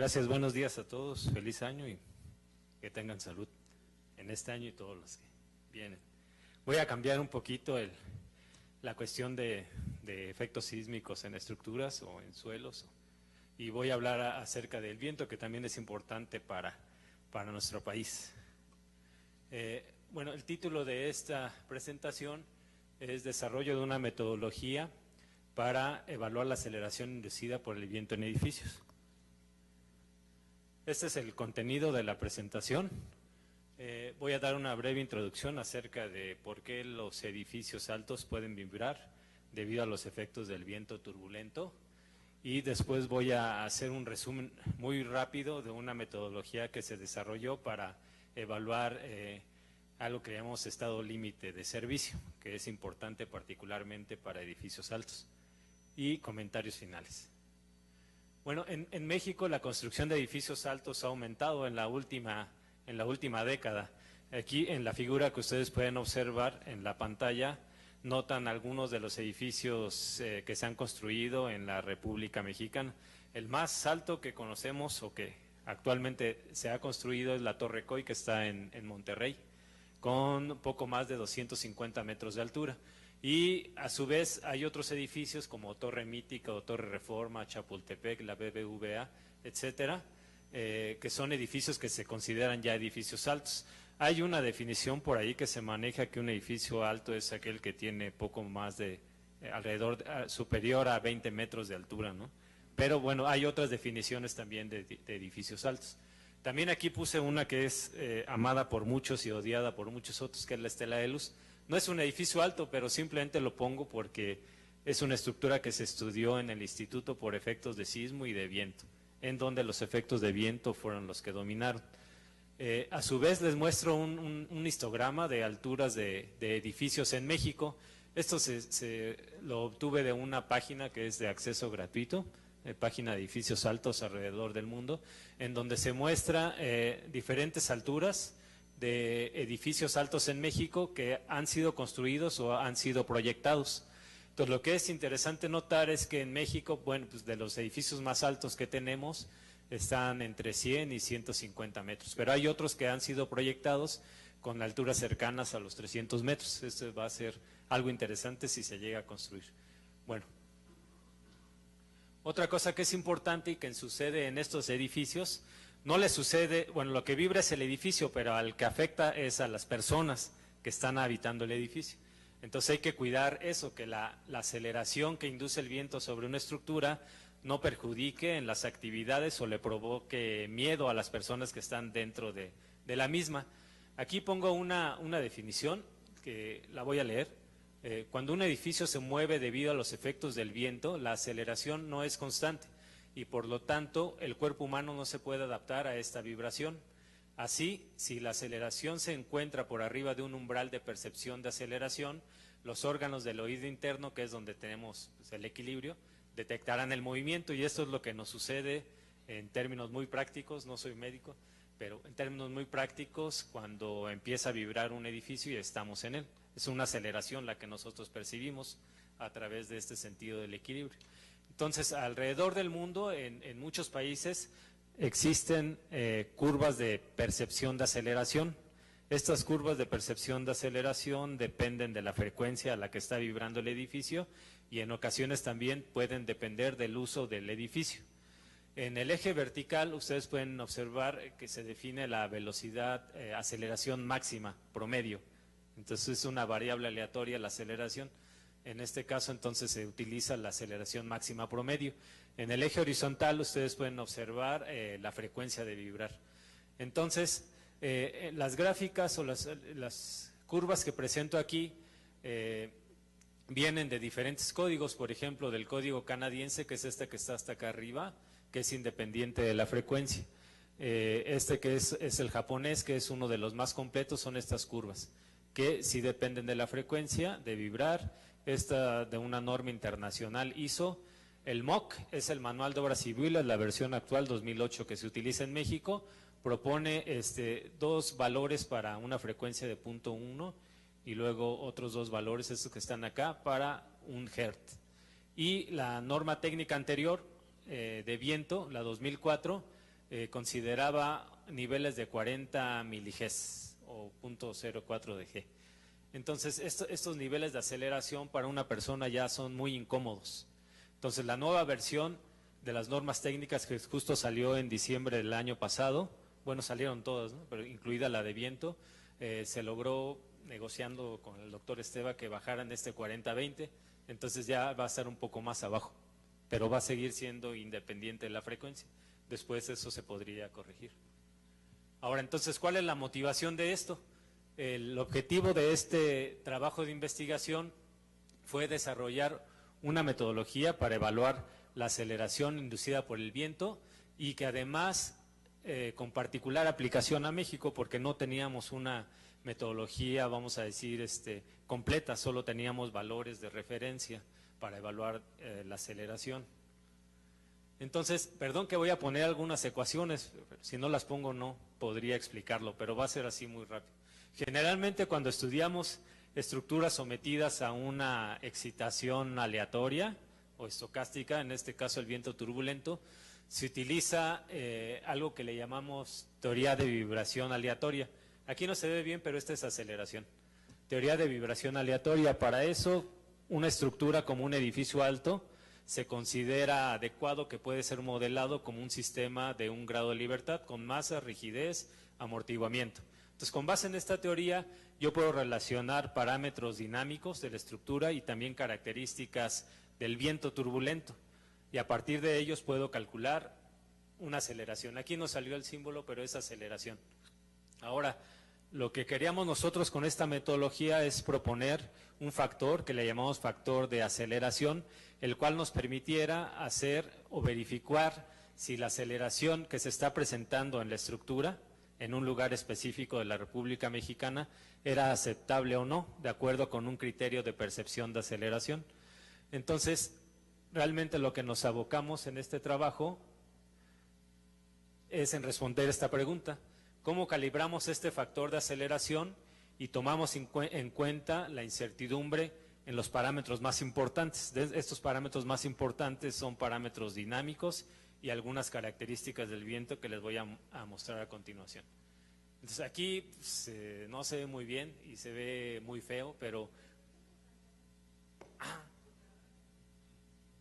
Gracias, buenos días a todos, feliz año y que tengan salud en este año y todos los que vienen. Voy a cambiar un poquito la cuestión de efectos sísmicos en estructuras o en suelos y voy a hablar acerca del viento, que también es importante para nuestro país. Bueno, el título de esta presentación es Desarrollo de una metodología para evaluar la aceleración inducida por el viento en edificios. Este es el contenido de la presentación. Voy a dar una breve introducción acerca de por qué los edificios altos pueden vibrar debido a los efectos del viento turbulento y después voy a hacer un resumen muy rápido de una metodología que se desarrolló para evaluar algo que llamamos estado límite de servicio, que es importante particularmente para edificios altos, y comentarios finales. Bueno, en México la construcción de edificios altos ha aumentado en la última década. Aquí en la figura que ustedes pueden observar en la pantalla, notan algunos de los edificios que se han construido en la República Mexicana. El más alto que conocemos o que actualmente se ha construido es la Torre Coy, que está en Monterrey, con poco más de 250 metros de altura. Y a su vez hay otros edificios como Torre Mítica o Torre Reforma, Chapultepec, la BBVA, etcétera, que son edificios que se consideran ya edificios altos. Hay una definición por ahí que se maneja que un edificio alto es aquel que tiene poco más de superior a 20 metros de altura, ¿no? Pero bueno, hay otras definiciones también de edificios altos. También aquí puse una que es amada por muchos y odiada por muchos otros, que es la Estela de Luz. No es un edificio alto, pero simplemente lo pongo porque es una estructura que se estudió en el instituto por efectos de sismo y de viento, en donde los efectos de viento fueron los que dominaron. A su vez les muestro un histograma de alturas de edificios en México. Esto lo obtuve de una página que es de acceso gratuito, página de edificios altos alrededor del mundo, en donde se muestra diferentes alturas de edificios altos en México que han sido construidos o han sido proyectados. Entonces, lo que es interesante notar es que en México, bueno, pues de los edificios más altos que tenemos, están entre 100 y 150 metros, pero hay otros que han sido proyectados con alturas cercanas a los 300 metros. Esto va a ser algo interesante si se llega a construir. Bueno, otra cosa que es importante y que sucede en estos edificios, no le sucede, bueno, lo que vibra es el edificio, pero al que afecta es a las personas que están habitando el edificio. Entonces hay que cuidar eso, que la aceleración que induce el viento sobre una estructura no perjudique en las actividades o le provoque miedo a las personas que están dentro de la misma. Aquí pongo una definición que la voy a leer. Cuando un edificio se mueve debido a los efectos del viento, la aceleración no es constante y por lo tanto el cuerpo humano no se puede adaptar a esta vibración. Así, si la aceleración se encuentra por arriba de un umbral de percepción de aceleración, los órganos del oído interno, que es donde tenemos pues, el equilibrio, detectarán el movimiento, y esto es lo que nos sucede en términos muy prácticos. No soy médico, pero en términos muy prácticos, cuando empieza a vibrar un edificio y estamos en él. Es una aceleración la que nosotros percibimos a través de este sentido del equilibrio. Entonces, alrededor del mundo, en muchos países, existen curvas de percepción de aceleración. Estas curvas de percepción de aceleración dependen de la frecuencia a la que está vibrando el edificio y en ocasiones también pueden depender del uso del edificio. En el eje vertical ustedes pueden observar que se define la velocidad, aceleración máxima, promedio. Entonces es una variable aleatoria la aceleración. En este caso entonces se utiliza la aceleración máxima promedio. En el eje horizontal ustedes pueden observar la frecuencia de vibrar. Entonces las gráficas o las curvas que presento aquí vienen de diferentes códigos, por ejemplo del código canadiense, que es este que está hasta acá arriba, que es independiente de la frecuencia. Este que es el japonés, que es uno de los más completos, son estas curvas, que sí dependen de la frecuencia de vibrar. Esta de una norma internacional ISO. El MOC es el Manual de Obras Civiles, la versión actual 2008 que se utiliza en México, propone dos valores para una frecuencia de 0.1 y luego otros dos valores, estos que están acá, para 1 Hz. Y la norma técnica anterior de viento, la 2004, consideraba niveles de 40 miliGs o 0.04 de G. Entonces, estos niveles de aceleración para una persona ya son muy incómodos. Entonces, la nueva versión de las normas técnicas que justo salió en diciembre del año pasado, bueno, salieron todas, ¿no? Pero incluida la de viento, se logró negociando con el doctor Esteva que bajaran este 40-20, entonces ya va a estar un poco más abajo, pero va a seguir siendo independiente de la frecuencia. Después eso se podría corregir. Ahora, entonces, ¿cuál es la motivación de esto? El objetivo de este trabajo de investigación fue desarrollar una metodología para evaluar la aceleración inducida por el viento y que además, con particular aplicación a México, porque no teníamos una metodología, vamos a decir, completa, solo teníamos valores de referencia para evaluar la aceleración. Entonces, perdón que voy a poner algunas ecuaciones, si no las pongo no podría explicarlo, pero va a ser así muy rápido. Generalmente cuando estudiamos estructuras sometidas a una excitación aleatoria o estocástica, en este caso el viento turbulento, se utiliza algo que le llamamos teoría de vibración aleatoria. Aquí no se ve bien, pero esta es aceleración. Teoría de vibración aleatoria. Para eso, una estructura como un edificio alto se considera adecuado que puede ser modelado como un sistema de un grado de libertad con masa, rigidez, amortiguamiento. Entonces, con base en esta teoría, yo puedo relacionar parámetros dinámicos de la estructura y también características del viento turbulento. Y a partir de ellos puedo calcular una aceleración. Aquí no salió el símbolo, pero es aceleración. Ahora, lo que queríamos nosotros con esta metodología es proponer un factor que le llamamos factor de aceleración, el cual nos permitiera hacer o verificar si la aceleración que se está presentando en la estructura, en un lugar específico de la República Mexicana, era aceptable o no, de acuerdo con un criterio de percepción de aceleración. Entonces, realmente lo que nos abocamos en este trabajo es en responder esta pregunta: ¿cómo calibramos este factor de aceleración y tomamos en cuenta la incertidumbre en los parámetros más importantes? Estos parámetros más importantes son parámetros dinámicos y algunas características del viento que les voy a mostrar a continuación. Entonces aquí no se ve muy bien y se ve muy feo, pero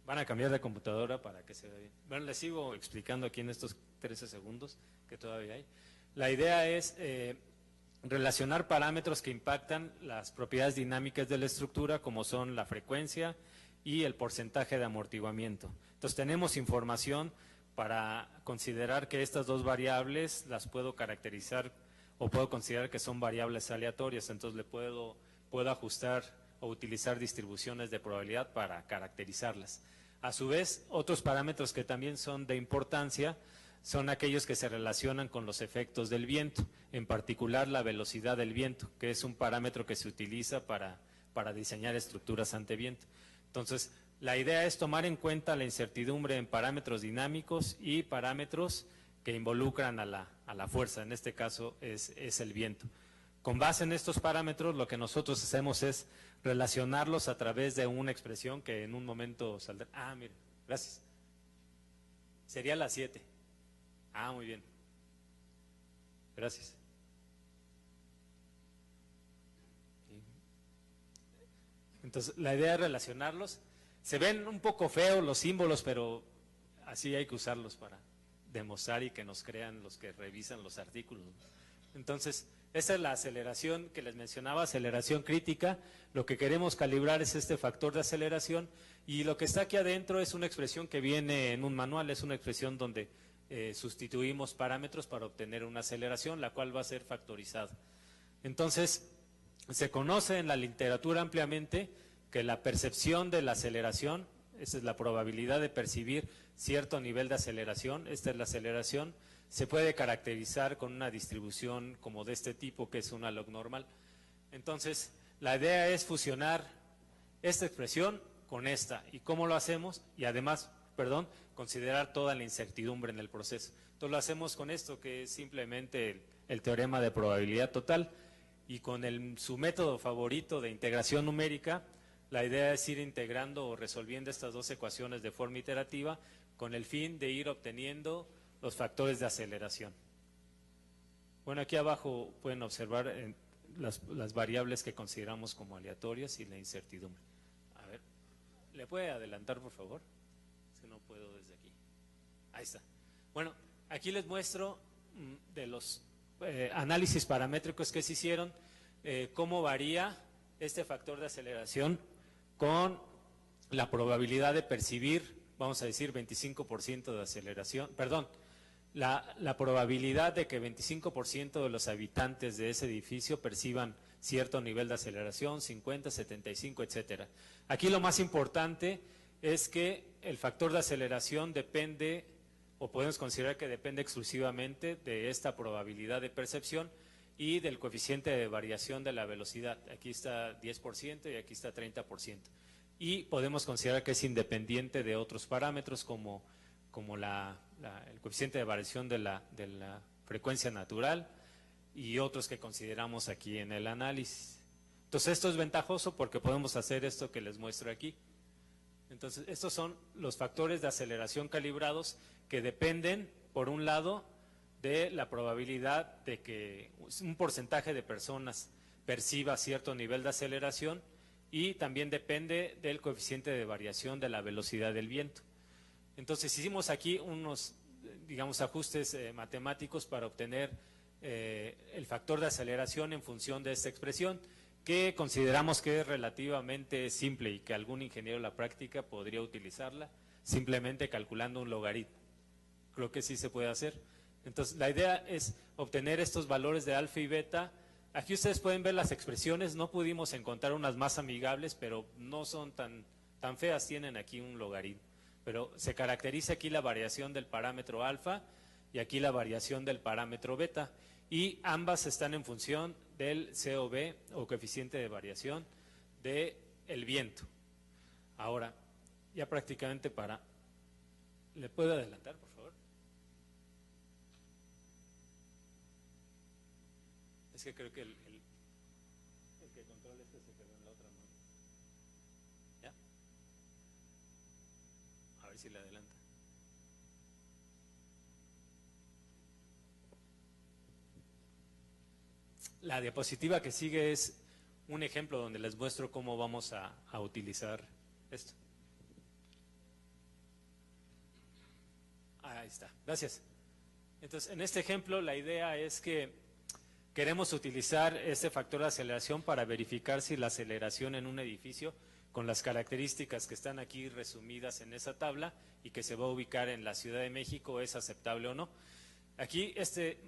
van a cambiar de computadora para que se vea bien. Bueno, les sigo explicando aquí en estos 13 segundos que todavía hay. La idea es relacionar parámetros que impactan las propiedades dinámicas de la estructura, como son la frecuencia y el porcentaje de amortiguamiento. Entonces tenemos información para considerar que estas dos variables las puedo caracterizar o puedo considerar que son variables aleatorias, entonces le puedo ajustar o utilizar distribuciones de probabilidad para caracterizarlas. A su vez, otros parámetros que también son de importancia son aquellos que se relacionan con los efectos del viento, en particular la velocidad del viento, que es un parámetro que se utiliza para diseñar estructuras ante viento. Entonces, la idea es tomar en cuenta la incertidumbre en parámetros dinámicos y parámetros que involucran a la fuerza, en este caso es el viento. Con base en estos parámetros, lo que nosotros hacemos es relacionarlos a través de una expresión que en un momento saldrá. Ah, mire, gracias. Sería la 7. Ah, muy bien. Gracias. Entonces, la idea es relacionarlos. Se ven un poco feos los símbolos, pero así hay que usarlos para demostrar y que nos crean los que revisan los artículos. Entonces, esa es la aceleración que les mencionaba, aceleración crítica. Lo que queremos calibrar es este factor de aceleración, y lo que está aquí adentro es una expresión que viene en un manual, es una expresión donde sustituimos parámetros para obtener una aceleración, la cual va a ser factorizada. Entonces, se conoce en la literatura ampliamente que la percepción de la aceleración, esa es la probabilidad de percibir cierto nivel de aceleración, esta es la aceleración, se puede caracterizar con una distribución como de este tipo, que es una log normal. Entonces, la idea es fusionar esta expresión con esta. ¿Y cómo lo hacemos? Y además, considerar toda la incertidumbre en el proceso. Entonces lo hacemos con esto, que es simplemente el teorema de probabilidad total, y con su método favorito de integración numérica. La idea es ir integrando o resolviendo estas dos ecuaciones de forma iterativa con el fin de ir obteniendo los factores de aceleración. Bueno, aquí abajo pueden observar las variables que consideramos como aleatorias y la incertidumbre. A ver, ¿le puede adelantar, por favor? Es que no puedo desde aquí. Ahí está. Bueno, aquí les muestro de los análisis paramétricos que se hicieron, cómo varía este factor de aceleración con la probabilidad de percibir, vamos a decir, 25% de aceleración, perdón, la probabilidad de que 25% de los habitantes de ese edificio perciban cierto nivel de aceleración, 50, 75, etcétera. Aquí lo más importante es que el factor de aceleración depende, o podemos considerar que depende exclusivamente de esta probabilidad de percepción y del coeficiente de variación de la velocidad. Aquí está 10% y aquí está 30%. Y podemos considerar que es independiente de otros parámetros como el coeficiente de variación de la frecuencia natural y otros que consideramos aquí en el análisis. Entonces esto es ventajoso porque podemos hacer esto que les muestro aquí. Entonces estos son los factores de aceleración calibrados que dependen, por un lado, de la probabilidad de que un porcentaje de personas perciba cierto nivel de aceleración, y también depende del coeficiente de variación de la velocidad del viento. Entonces hicimos aquí unos, digamos, ajustes matemáticos para obtener el factor de aceleración en función de esta expresión, que consideramos que es relativamente simple y que algún ingeniero de la práctica podría utilizarla simplemente calculando un logaritmo. Creo que sí se puede hacer. Entonces la idea es obtener estos valores de alfa y beta. Aquí ustedes pueden ver las expresiones, no pudimos encontrar unas más amigables, pero no son tan feas, tienen aquí un logaritmo. Pero se caracteriza aquí la variación del parámetro alfa y aquí la variación del parámetro beta, y ambas están en función del COV, o coeficiente de variación del viento. Ahora, ya prácticamente ¿le puedo adelantar, por favor? Es que creo que el que controla esto se quedó en la otra mano. ¿Ya? A ver si le adelanta. La diapositiva que sigue es un ejemplo donde les muestro cómo vamos a utilizar esto. Ahí está, gracias. Entonces, en este ejemplo la idea es que queremos utilizar este factor de aceleración para verificar si la aceleración en un edificio, con las características que están aquí resumidas en esa tabla y que se va a ubicar en la Ciudad de México, es aceptable o no. Aquí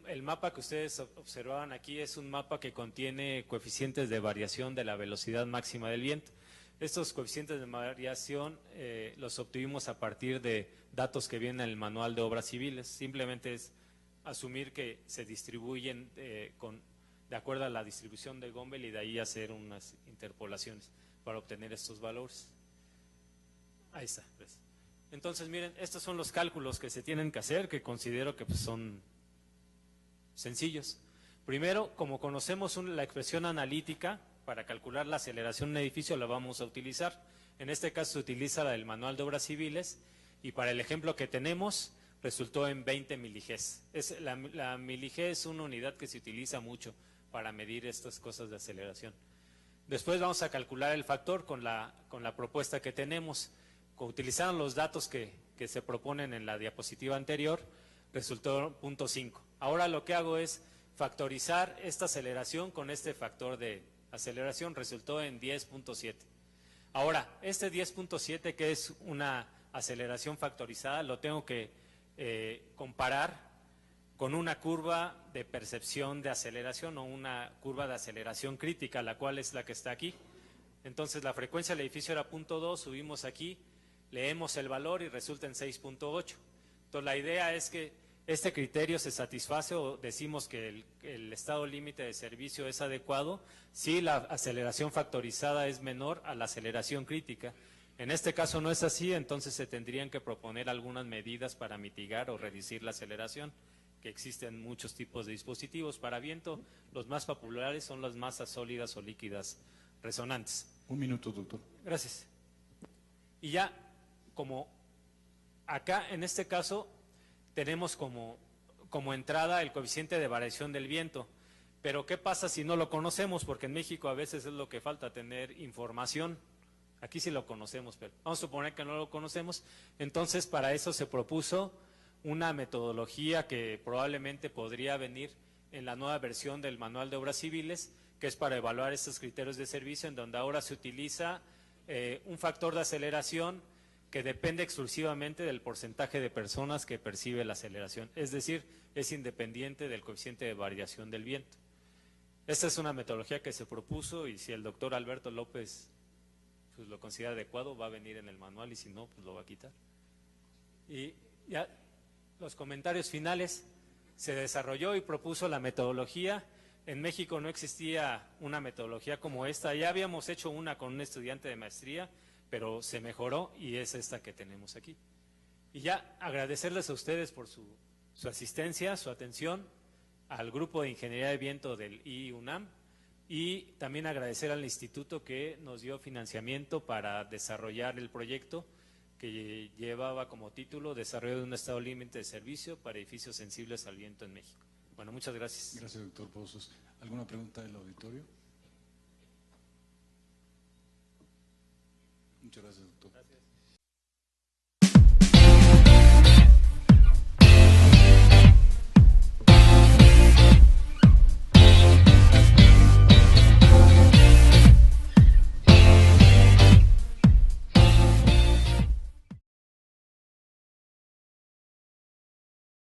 el mapa que ustedes observaban aquí es un mapa que contiene coeficientes de variación de la velocidad máxima del viento. Estos coeficientes de variación los obtuvimos a partir de datos que vienen en el Manual de Obras Civiles. Simplemente es asumir que se distribuyen de acuerdo a la distribución de Gombel y de ahí hacer unas interpolaciones para obtener estos valores. Ahí está. Pues. Entonces, miren, estos son los cálculos que se tienen que hacer, que considero que pues, son sencillos. Primero, como conocemos la expresión analítica para calcular la aceleración en un edificio, la vamos a utilizar. En este caso se utiliza la del Manual de Obras Civiles, y para el ejemplo que tenemos resultó en 20 miliges. La milige es una unidad que se utiliza mucho para medir estas cosas de aceleración. Después vamos a calcular el factor con la propuesta que tenemos. Utilizaron los datos que se proponen en la diapositiva anterior, resultó 0.5. Ahora lo que hago es factorizar esta aceleración con este factor de aceleración, resultó en 10.7. Ahora, este 10.7, que es una aceleración factorizada, lo tengo que comparar con una curva de percepción de aceleración o una curva de aceleración crítica, la cual es la que está aquí. Entonces la frecuencia del edificio era 0.2, subimos aquí, leemos el valor y resulta en 6.8. Entonces la idea es que este criterio se satisface, o decimos que el estado límite de servicio es adecuado si la aceleración factorizada es menor a la aceleración crítica. En este caso no es así, entonces se tendrían que proponer algunas medidas para mitigar o reducir la aceleración, que existen muchos tipos de dispositivos. Para viento, los más populares son las masas sólidas o líquidas resonantes. Un minuto, doctor. Gracias. Y ya, como acá en este caso tenemos como entrada el coeficiente de variación del viento. Pero ¿qué pasa si no lo conocemos? Porque en México a veces es lo que falta, tener información. Aquí sí lo conocemos, pero vamos a suponer que no lo conocemos. Entonces, para eso se propuso una metodología que probablemente podría venir en la nueva versión del Manual de Obras Civiles, que es para evaluar estos criterios de servicio, en donde ahora se utiliza un factor de aceleración que depende exclusivamente del porcentaje de personas que percibe la aceleración. Es decir, es independiente del coeficiente de variación del viento. Esta es una metodología que se propuso y si el doctor Alberto López pues, lo considera adecuado, va a venir en el manual y si no, pues lo va a quitar. Y ya los comentarios finales, se desarrolló y propuso la metodología. En México no existía una metodología como esta, ya habíamos hecho una con un estudiante de maestría, pero se mejoró y es esta que tenemos aquí. Y ya agradecerles a ustedes por su asistencia, su atención, al grupo de Ingeniería de Viento del IUNAM y también agradecer al instituto que nos dio financiamiento para desarrollar el proyecto que llevaba como título Desarrollo de un estado límite de servicio para edificios sensibles al viento en México. Bueno, muchas gracias. Gracias, doctor Pozos. ¿Alguna pregunta del auditorio? Muchas gracias, doctor. Gracias.